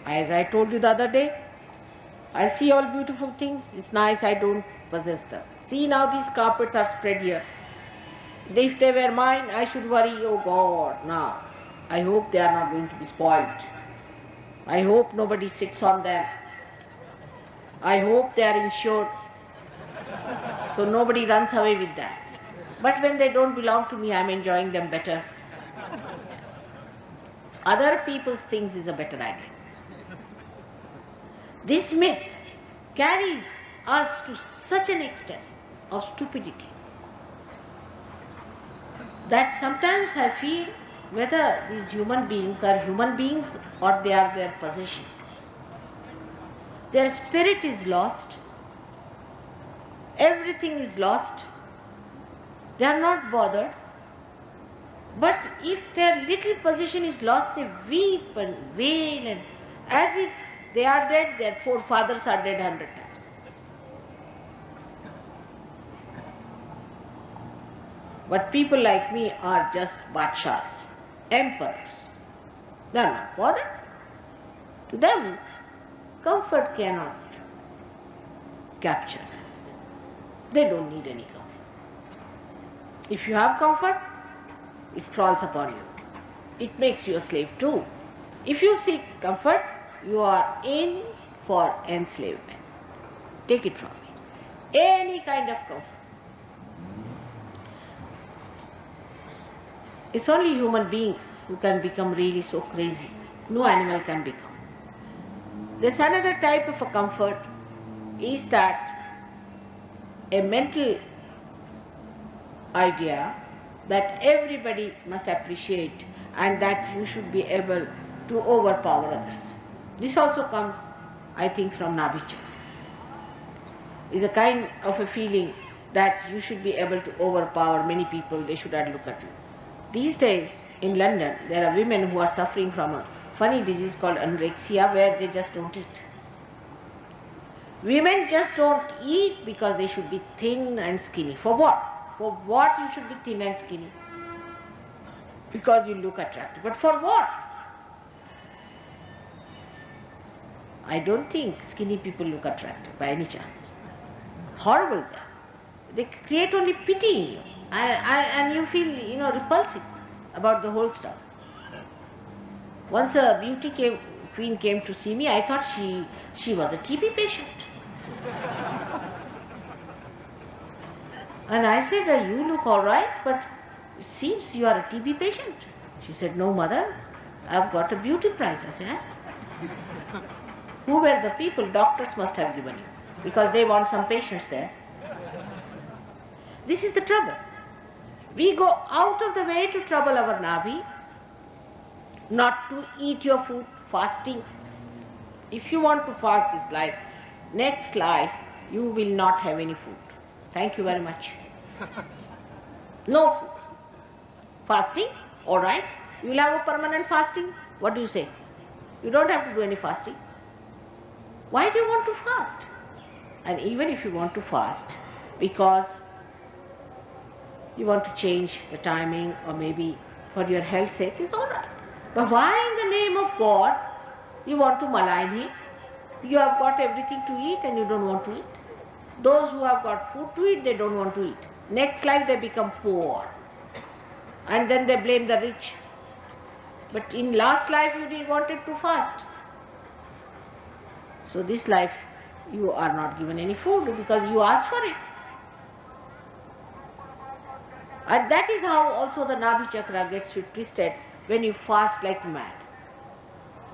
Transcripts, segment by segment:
As I told you the other day, I see all beautiful things, it's nice, I don't possess them. See, now these carpets are spread here. If they were mine, I should worry, oh God, now. I hope they are not going to be spoiled. I hope nobody sits on them. I hope they are insured, so nobody runs away with them. But when they don't belong to me, I'm enjoying them better. Other people's things is a better idea. This myth carries us to such an extent of stupidity that sometimes I feel whether these human beings are human beings or they are their possessions. Their spirit is lost, everything is lost, they are not bothered. But if their little possession is lost, they weep and wail, and as if they are dead, their forefathers are dead 100 times. But people like me are just badshahs, emperors. They are not bothered. To them, comfort cannot capture them. They don't need any comfort. If you have comfort, it falls upon you. It makes you a slave too. If you seek comfort, you are in for enslavement. Take it from me. Any kind of comfort. It's only human beings who can become really so crazy. No animal can become. There's another type of a comfort is that a mental idea that everybody must appreciate and that you should be able to overpower others. This also comes, I think, from Nábhí chakra. It's a kind of a feeling that you should be able to overpower many people, they should not look at you. These days in London, there are women who are suffering from a funny disease called anorexia where they just don't eat. Women just don't eat because they should be thin and skinny. For what? For what you should be thin and skinny? Because you look attractive. But for what? I don't think skinny people look attractive by any chance. Horrible they are. They create only pity in you. And you feel, repulsive about the whole stuff. Once a beauty queen came to see me, I thought she was a TB patient. And I said, you look all right, but it seems you are a TB patient. She said, no mother, I've got a beauty prize. I said, huh? Who were the people? Doctors must have given you, because they want some patients there. This is the trouble. We go out of the way to trouble our Nábhī, not to eat your food, fasting. If you want to fast this life, next life you will not have any food. Thank you very much. No food. Fasting, all right. You will have a permanent fasting. What do you say? You don't have to do any fasting. Why do you want to fast? And even if you want to fast, because you want to change the timing or maybe for your health's sake, is all right. But why in the name of God you want to malign Him? You have got everything to eat and you don't want to eat. Those who have got food to eat, they don't want to eat. Next life they become poor. And then they blame the rich. But in last life you didn't want it to fast. So this life you are not given any food because you asked for it. And that is how also the Nábhī chakra gets twisted when you fast like mad.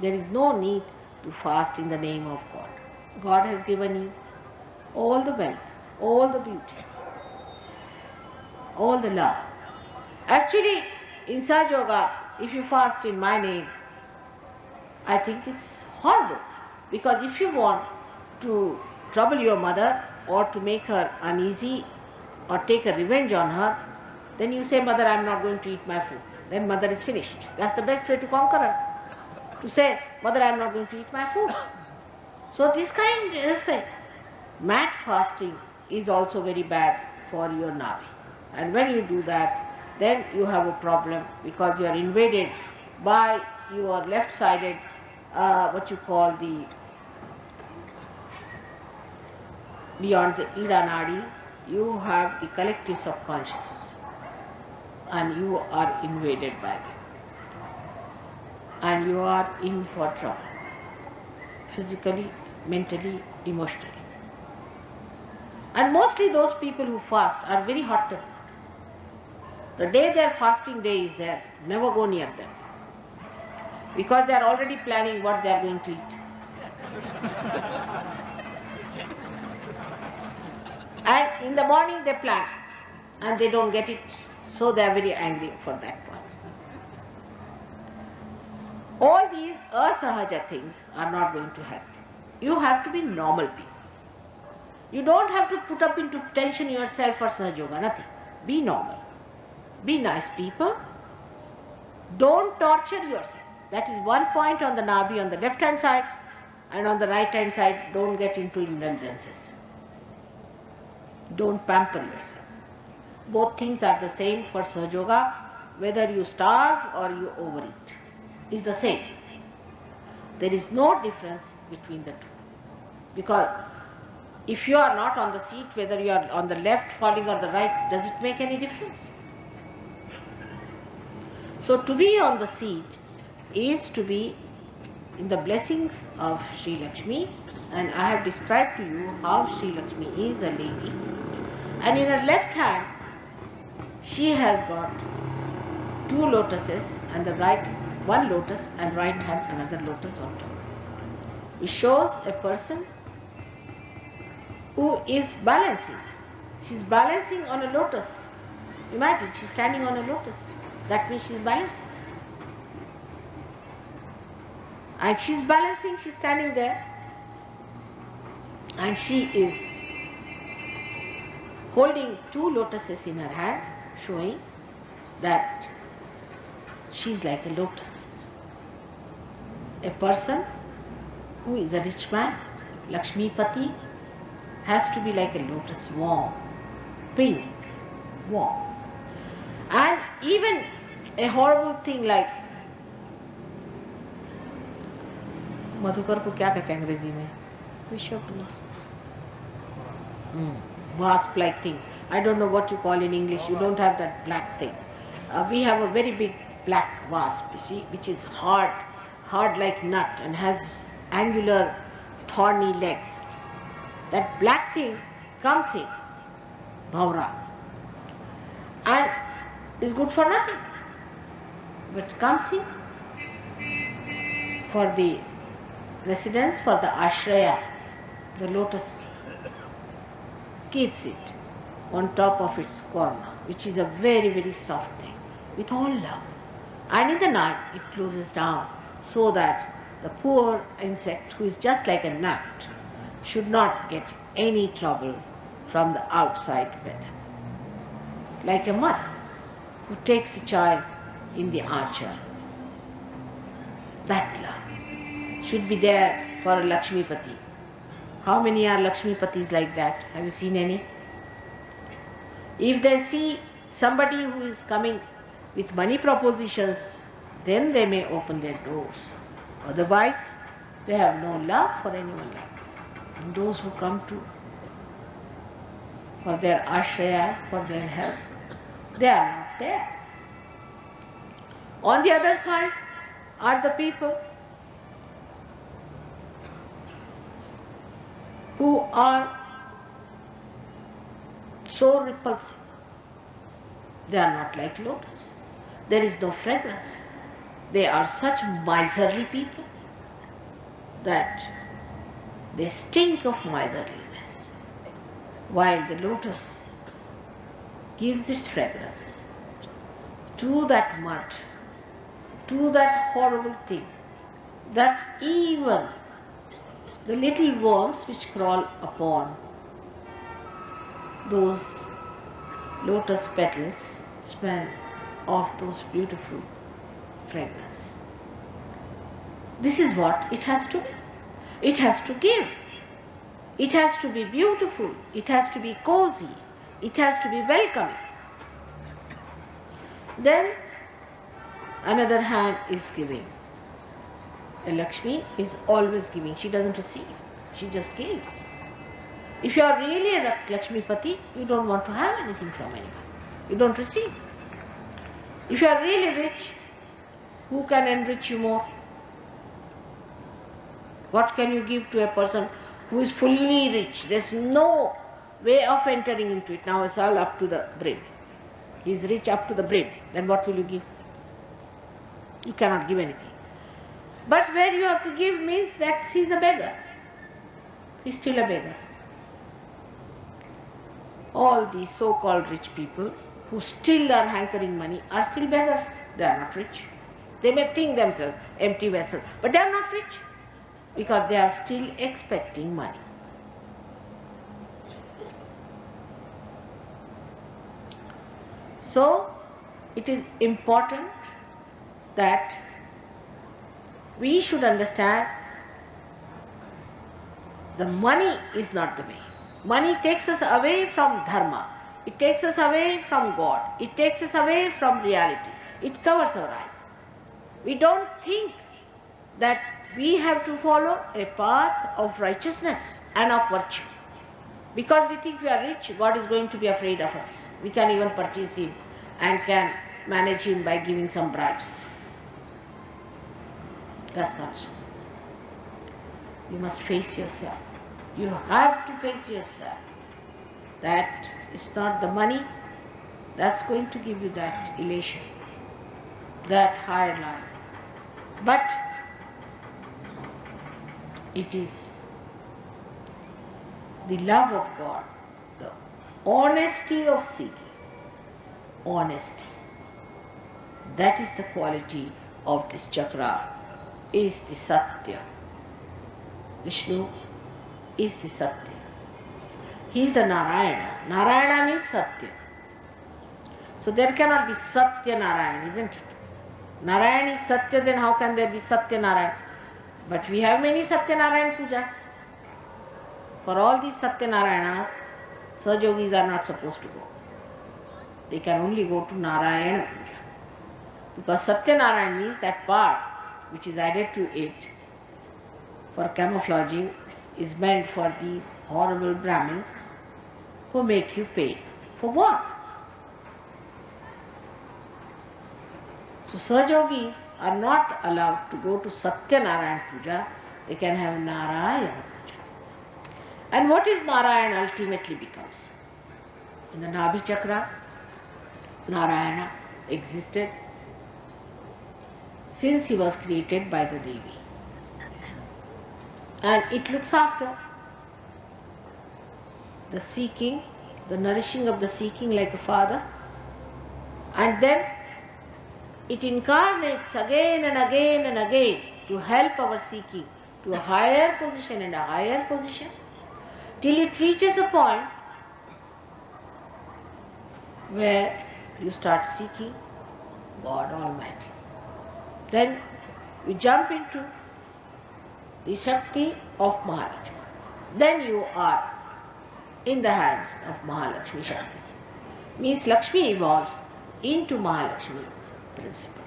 There is no need to fast in the name of God. God has given you all the wealth, all the beauty, all the love. Actually, in Sahaja Yoga, if you fast in my name, I think it's horrible. Because if you want to trouble your mother or to make her uneasy or take a revenge on her, then you say, Mother, I am not going to eat my food. Then mother is finished. That's the best way to conquer her. To say, Mother, I am not going to eat my food. So this kind of mad fasting is also very bad for your Nábhī. And when you do that, then you have a problem because you are invaded by your left-sided what you call the, beyond the Ida Nadi, you have the collective subconscious and you are invaded by it. And you are in for trouble, physically, mentally, emotionally. And mostly those people who fast are very hot-tempered. The day their fasting day is there, never go near them, because they are already planning what they are going to eat. And in the morning they plan and they don't get it, so they are very angry for that one. All these asahaja things are not going to help. You have to be normal people. You don't have to put up into tension yourself for Sahaja Yoga, nothing. Be normal. Be nice people. Don't torture yourself. That is one point on the Nábhí on the left hand side, and on the right hand side, don't get into indulgences. Don't pamper yourself. Both things are the same for Sahaja Yoga, whether you starve or you overeat. Is the same. There is no difference between the two. Because if you are not on the seat, whether you are on the left falling or the right, does it make any difference? So to be on the seat is to be in the blessings of Sri Lakshmi, and I have described to you how Sri Lakshmi is a lady, and in her left hand she has got two lotuses, and the right one lotus, and right hand another lotus on top. It shows a person who is balancing. She is balancing on a lotus. Imagine, she is standing on a lotus. That means she is balancing. And she is balancing, she is standing there. And she is holding two lotuses in her hand, showing that she is like a lotus. A person who is a rich man, Lakshmipati, has to be like a lotus, warm, pink, warm. And even a horrible thing like, Madhukar को क्या कहते हैं अंग्रेजी में? Vishwakarma. Wasp like thing. I don't know what you call in English. You don't have that black thing. We have a very big black wasp, you see, which is hard like nut and has angular, thorny legs. That black thing comes in, bhaura, and is good for nothing, but comes in for the residence, for the ashraya. The lotus keeps it on top of its corner, which is a very, very soft thing, with all love. And in the night it closes down so that the poor insect, who is just like a nut, should not get any trouble from the outside weather. Like a mother who takes the child in the archer. That love should be there for a Lakshmipati. How many are Lakshmipatis like that? Have you seen any? If they see somebody who is coming with money propositions, then they may open their doors. Otherwise, they have no love for anyone like that. And those who come to for their ashrayas, for their help, they are not there. On the other side are the people who are so repulsive. They are not like lotus. There is no fragrance. They are such miserly people that they stink of miserliness, while the lotus gives its fragrance to that mud, to that horrible thing, that even the little worms which crawl upon those lotus petals smell of those beautiful fragrance. This is what it has to be. It has to give. It has to be beautiful. It has to be cozy. It has to be welcoming. Then another hand is giving. And Lakshmi is always giving. She doesn't receive. She just gives. If you are really a Lakshmipati, you don't want to have anything from anyone. You don't receive. If you are really rich, who can enrich you more? What can you give to a person who is fully rich? There's no way of entering into it. Now it's all up to the brim. He is rich up to the brim. Then what will you give? You cannot give anything. But where you have to give means that he is a beggar. He is still a beggar. All these so-called rich people who still are hankering money are still beggars. They are not rich. They may think themselves empty vessels, but they are not rich because they are still expecting money. So, it is important that we should understand the money is not the way. Money takes us away from dharma. It takes us away from God. It takes us away from reality. It covers our eyes. We don't think that we have to follow a path of righteousness and of virtue. Because we think we are rich, God is going to be afraid of us. We can even purchase him and can manage him by giving some bribes. That's not so. You must face yourself. You have to face yourself. That it's not the money that's going to give you that elation, that higher life. But it is the love of God, the honesty of seeking. Honesty. That is the quality of this chakra, is the Satya. Vishnu is the Satya. He is the Narayana. Narayana means Satya. So there cannot be Satya Narayana, isn't it? Narayana is Satya, then how can there be Satya Narayana? But we have many Satya Narayana pujas. For all these Satya Narayanas, Sajogis are not supposed to go. They can only go to Narayana puja. Because Satya Narayana means that part which is added to it for camouflaging is meant for these horrible Brahmins who make you pay. For what? So Sajogis are not allowed to go to Satya Narayana puja. They can have Narayana puja. And what is Narayana ultimately becomes? In the Nábhí chakra, Narayana existed since he was created by the Devi. And it looks after the seeking, the nourishing of the seeking like a father. And then it incarnates again and again and again to help our seeking to a higher position and a higher position, till it reaches a point where you start seeking God Almighty. Then you jump into the Shakti of Mahalakshmi. Then you are in the hands of Mahalakshmi Shakti. Means Lakshmi evolves into Mahalakshmi principle.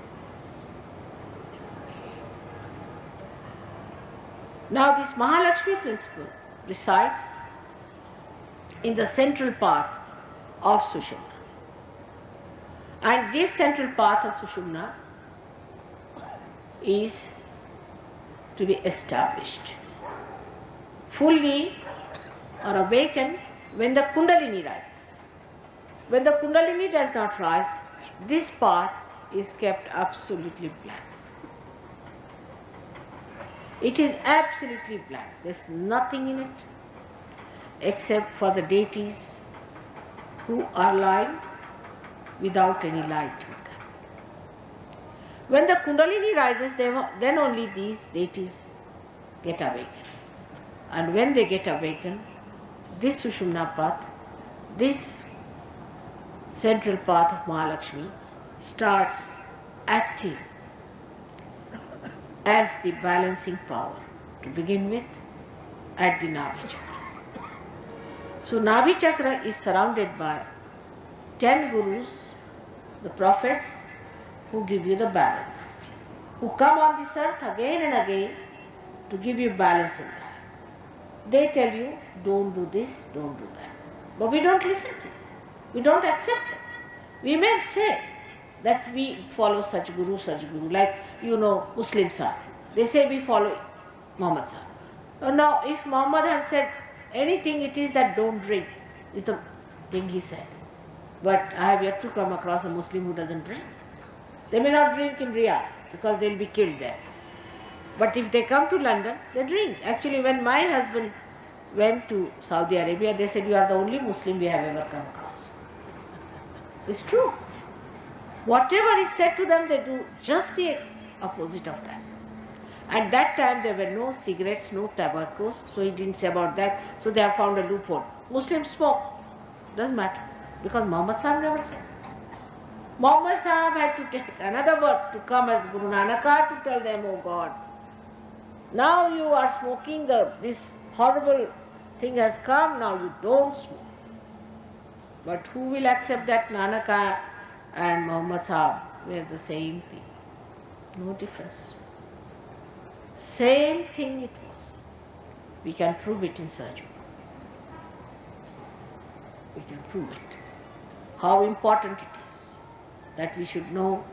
Now this Mahalakshmi principle resides in the central path of Sushumna. And this central path of Sushumna is to be established fully or awakened when the Kundalini rises. When the Kundalini does not rise, this path is kept absolutely blank. It is absolutely blank. There is nothing in it except for the deities who are lying without any light in them. When the Kundalini rises, then only these deities get awakened. And when they get awakened, this Sushumna path, this central path of Mahalakshmi starts acting as the balancing power to begin with at the Nábhí chakra. So Nábhí chakra is surrounded by 10 gurus, the prophets, who give you the balance. who come on this earth again and again to give you balance in life. They tell you, don't do this, don't do that. But we don't listen to it. We don't accept it. We may say that we follow such guru, like Muslims are. They say we follow Muhammad Sahib. Now, if Muhammad had said anything, it is that don't drink, is the thing he said. But I have yet to come across a Muslim who doesn't drink. They may not drink in Riyadh because they'll be killed there. But if they come to London, they drink. Actually, when my husband went to Saudi Arabia, they said, you are the only Muslim we have ever come across. It's true. Whatever is said to them, they do just the opposite of that. At that time, there were no cigarettes, no tobaccos, so he didn't say about that. So they have found a loophole. Muslims smoke. Doesn't matter. Because Muhammad Sahib never said. Muhammad Sahib had to take another birth to come as Guru Nanak to tell them, oh God, now you are smoking, this horrible thing has come, now you don't smoke. But who will accept that Nanak and Muhammad Sahib were the same thing? No difference. Same thing it was. We can prove it in surgery. We can prove it. How important it is that we should know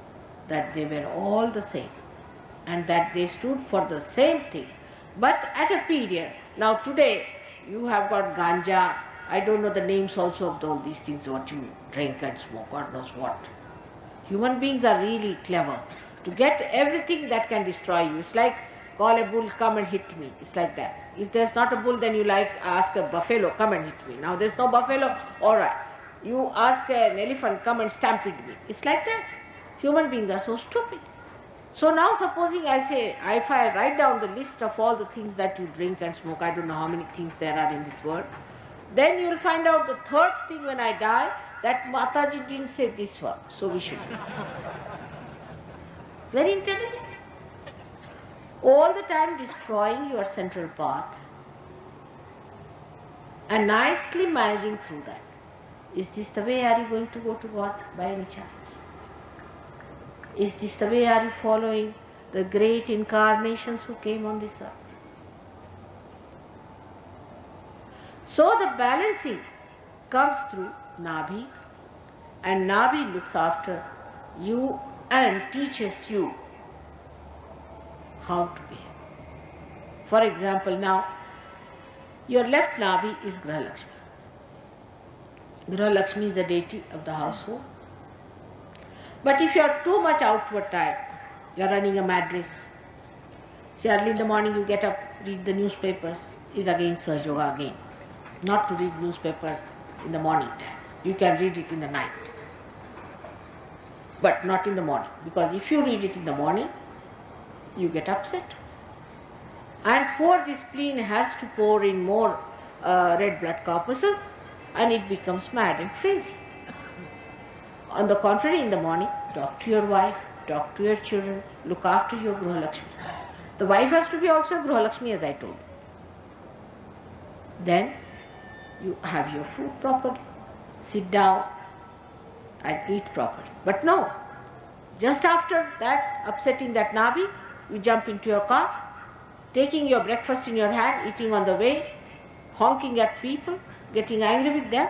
that they were all the same and that they stood for the same thing, but at a period. Now today you have got ganja, I don't know the names also of all these things what you drink and smoke, God knows what. Human beings are really clever to get everything that can destroy you. It's like call a bull, come and hit me. It's like that. If there's not a bull, then you ask a buffalo, come and hit me. Now there's no buffalo, alright. You ask an elephant, come and stampede me. It's like that. Human beings are so stupid. So now supposing I say, if I write down the list of all the things that you drink and smoke, I don't know how many things there are in this world, then you will find out the third thing when I die, that Mataji didn't say this one, so we should do. Very intelligent. All the time destroying your central path and nicely managing through that. Is this the way are you going to go to God by any chance? Is this the way are you following the great incarnations who came on this earth? So the balancing comes through Nábhí, and Nábhí looks after you and teaches you how to behave. For example, now your left Nábhí is Graha Lakshmi. Graha Lakshmi is the deity of the household. But if you are too much outward tired, you are running a mad race. Say early in the morning you get up, read the newspapers, is again Sahaja Yoga again. Not to read newspapers in the morning time. You can read it in the night. But not in the morning. Because if you read it in the morning, you get upset. And poor this spleen has to pour in more red blood corpuscles, and it becomes mad and crazy. On the contrary, in the morning, talk to your wife, talk to your children, look after your Graha Lakshmi. The wife has to be also a Graha Lakshmi, as I told you. Then you have your food properly, sit down and eat properly. But no, just after that, upsetting that Nábhí, you jump into your car, taking your breakfast in your hand, eating on the way, honking at people, getting angry with them.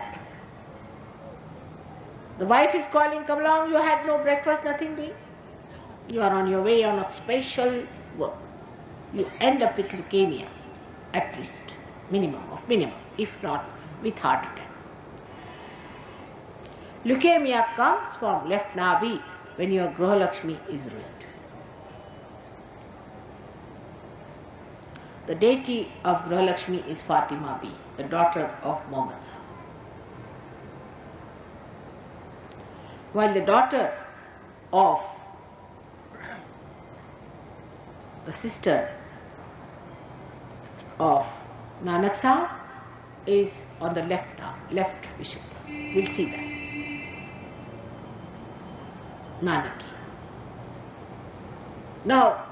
The wife is calling, come along, you had no breakfast, nothing doing. You are on your way on a special work. You end up with leukemia, at least, minimum, if not with heart attack. Leukemia comes from left Nábhí when your Graha Lakshmi is ruined. The deity of Graha Lakshmi is Fatima B, the daughter of Muhammad Sahib. While the daughter of the sister of Nanak Sahib is on the left Vishuddha. We'll see that. Nanaki. Now,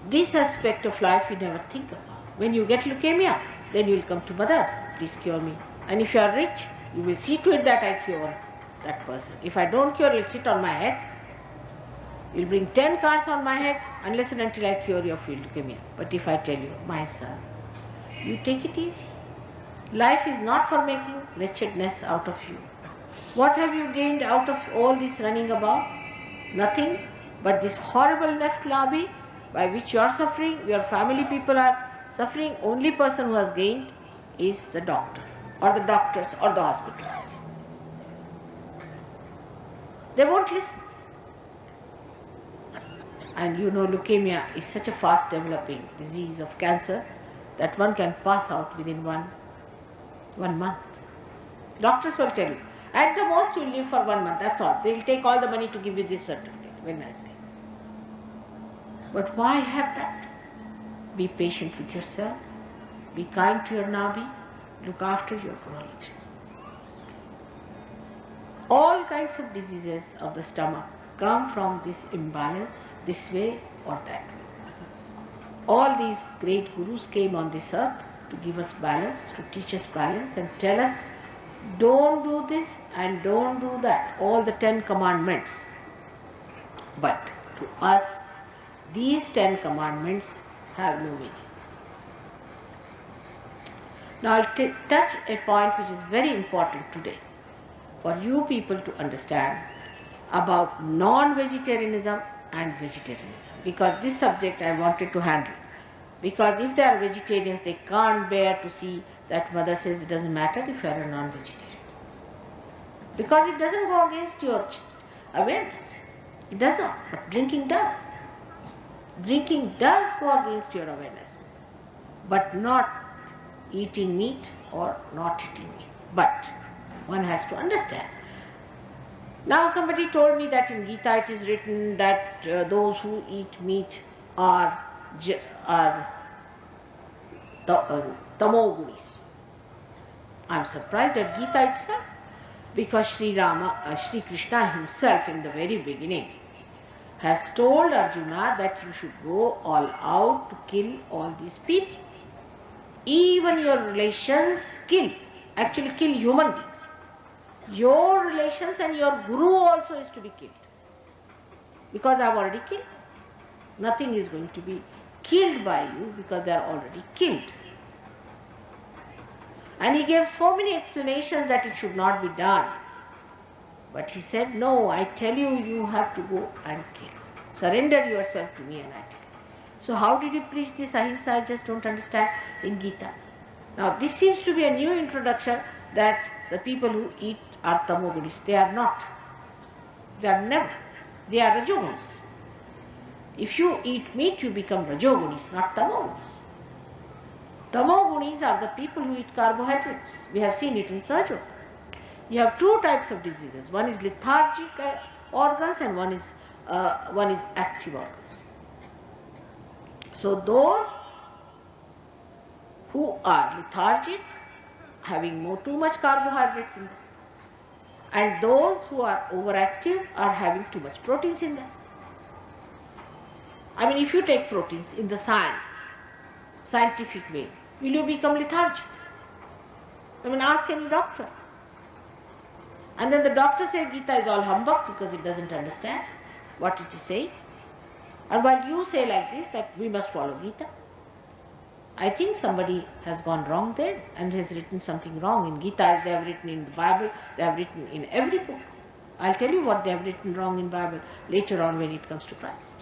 this aspect of life you never think about. When you get leukemia, then you will come to Mother, please cure me. And if you are rich, you will see to it that I cure that person. If I don't cure, it will sit on my head. You'll bring 10 cars on my head unless and until I cure your field leukemia. But if I tell you, my son, you take it easy. Life is not for making wretchedness out of you. What have you gained out of all this running about? Nothing but this horrible left Nábhí by which you are suffering, your family people are suffering. Only person who has gained is the doctor or the doctors or the hospitals. They won't listen. And you know, leukemia is such a fast developing disease of cancer that one can pass out within one month. Doctors will tell you, at the most you will live for 1 month, that's all. They will take all the money to give you this certificate, very nicely. But why have that? Be patient with yourself, be kind to your Nábhí, look after your growth. All kinds of diseases of the stomach come from this imbalance, this way or that way. All these great gurus came on this earth to give us balance, to teach us balance and tell us, don't do this and don't do that, all the 10 commandments. But to us, these 10 commandments have no meaning. Now I'll touch a point which is very important today for you people to understand about non-vegetarianism and vegetarianism, because this subject I wanted to handle. Because if they are vegetarians, they can't bear to see that mother says it doesn't matter if you are a non-vegetarian. Because it doesn't go against your awareness. It does not, but drinking does. Drinking does go against your awareness, but not eating meat or not eating meat. But one has to understand. Now somebody told me that in Gita it is written that those who eat meat are tamogunis. I am surprised at Gita itself, because Sri Krishna himself in the very beginning has told Arjuna that you should go all out to kill all these people. Even your relations actually kill human beings. Your relations and your guru also is to be killed. Because I have already killed. Nothing is going to be killed by you because they are already killed. And he gave so many explanations that it should not be done. But he said, no, I tell you, you have to go and kill. Surrender yourself to me and I tell you. So how did he preach this ahimsa? I just don't understand in Gita. Now this seems to be a new introduction that the people who eat are tamogunis. They are not. They are never. They are rajogunis. If you eat meat, you become rajogunis, not tamogunis. Tamogunis are the people who eat carbohydrates. We have seen it in Sahaja. You have two types of diseases. One is lethargic organs and one is active organs. So those who are lethargic, having too much carbohydrates in them, and those who are overactive are having too much proteins in them. I mean, if you take proteins in the scientific way, will you become lethargic? I mean, ask any doctor. And then the doctor says Gita is all humbug because it doesn't understand what it is saying. And while you say like this that we must follow Gita, I think somebody has gone wrong there and has written something wrong in Gita. They have written in the Bible, they have written in every book. I'll tell you what they have written wrong in Bible later on when it comes to Christ.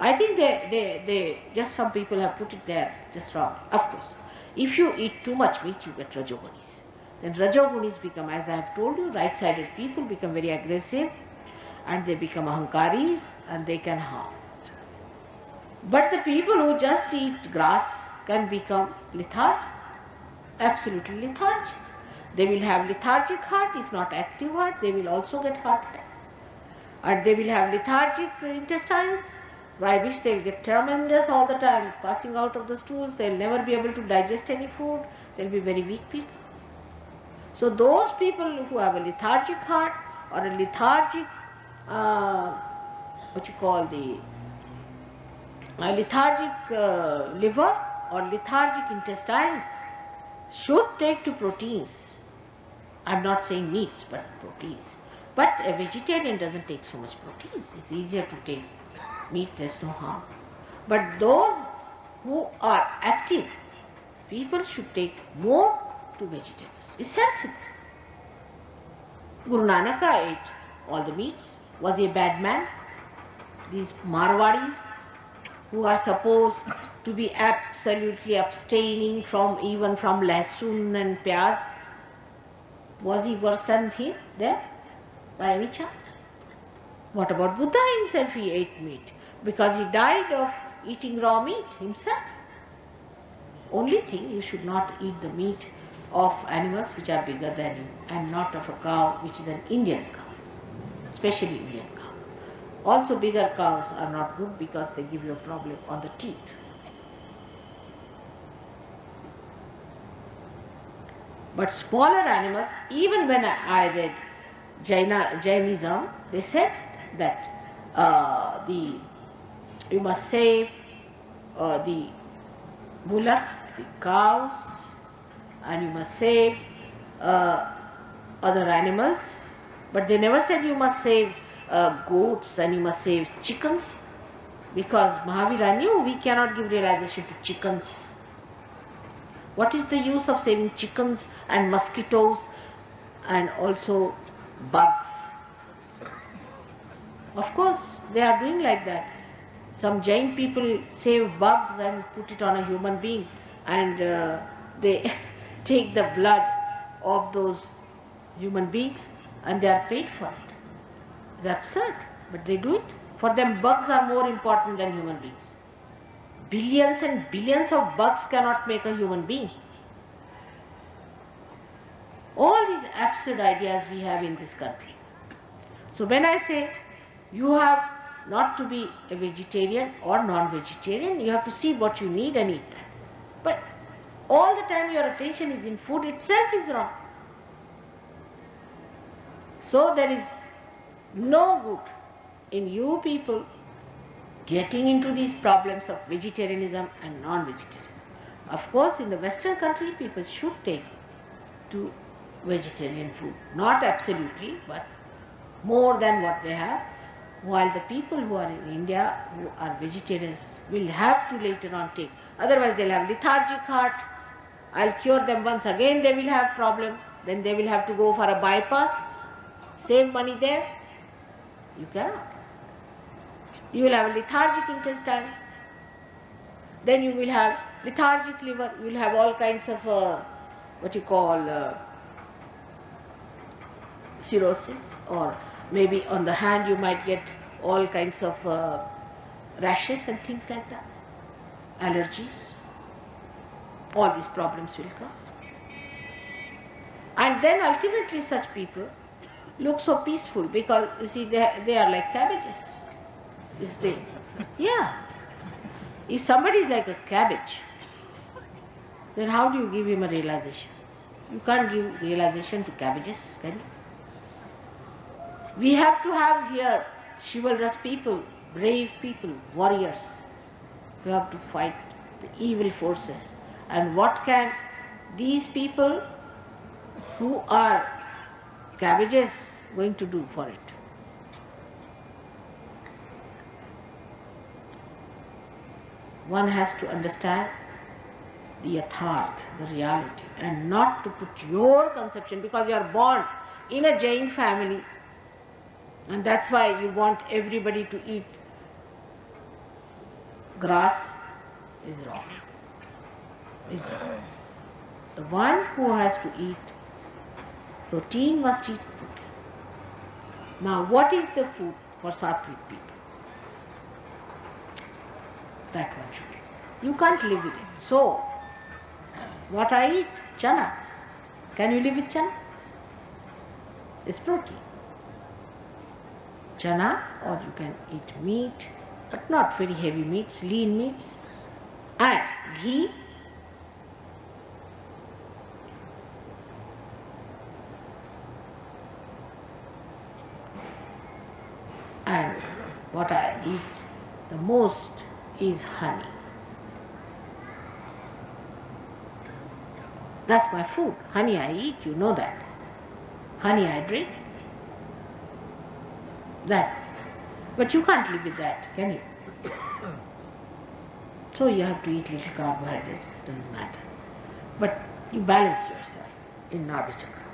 I think they just some people have put it there just wrong. Of course, if you eat too much meat, you get rajogunis. Then rajogunis become, as I have told you, right-sided people become very aggressive and they become ahankaris and they can harm. But the people who just eat grass can become lethargic, absolutely lethargic. They will have lethargic heart, if not active heart, they will also get heart attacks. And they will have lethargic intestines, by which they will get tremendous all the time, passing out of the stools, they will never be able to digest any food, they will be very weak people. So those people who have a lethargic heart or a lethargic, lethargic liver or lethargic intestines should take to proteins. I am not saying meats, but proteins. But a vegetarian doesn't take so much proteins. It's easier to take meat, there's no harm. But those who are active, people should take more to vegetables. It's sensible. Guru Nanak ate all the meats. Was he a bad man? These Marwadis who are supposed to be absolutely abstaining even from lasun and pyaz, was he worse than him there by any chance? What about Buddha himself? He ate meat because he died of eating raw meat himself. Only thing, you should not eat the meat of animals which are bigger than you, and not of a cow which is an Indian cow, especially Indian cow. Also bigger cows are not good because they give you a problem on the teeth. But smaller animals, even when I read Jainism, they said that you must save the bullocks, the cows, and you must save other animals. But they never said you must save goats and you must save chickens, because Mahavira knew we cannot give realization to chickens. What is the use of saving chickens and mosquitoes and also bugs? Of course, they are doing like that. Some Jain people save bugs and put it on a human being, and they take the blood of those human beings and they are paid for it. It's absurd, but they do it. For them, bugs are more important than human beings. Billions and billions of bugs cannot make a human being. All these absurd ideas we have in this country. So when I say you have not to be a vegetarian or non-vegetarian, you have to see what you need and eat that. But all the time your attention is in food itself is wrong. So there is no good in you people getting into these problems of vegetarianism and non-vegetarian. Of course, in the Western country, people should take to vegetarian food. Not absolutely, but more than what they have. While the people who are in India, who are vegetarians, will have to later on take. Otherwise, they'll have lethargic heart. I'll cure them once again, they will have problem. Then they will have to go for a bypass. Save money there. You cannot. You will have lethargic intestines, then you will have lethargic liver, you will have all kinds of what you call cirrhosis, or maybe on the hand you might get all kinds of rashes and things like that, allergies. All these problems will come. And then ultimately such people look so peaceful because you see they are like cabbages. Is they? Yeah. If somebody is like a cabbage, then how do you give him a realization? You can't give realization to cabbages, can you? We have to have here chivalrous people, brave people, warriors who have to fight the evil forces. And what can these people who are cabbages going to do for it? One has to understand the yatharth, the reality, and not to put your conception, because you are born in a Jain family, and that's why you want everybody to eat grass, is wrong. Is wrong. The one who has to eat protein must eat protein. Now, what is the food for Sattvic people? That one should be. You can't live with it. So, what I eat? Chana. Can you live with chana? It's protein. Chana, or you can eat meat, but not very heavy meats, lean meats, and ghee. And what I eat the most is honey. That's my food. Honey I eat, you know that. Honey I drink. But you can't live with that, can you? So you have to eat little carbohydrates, doesn't matter. But you balance yourself in Nábhí chakra.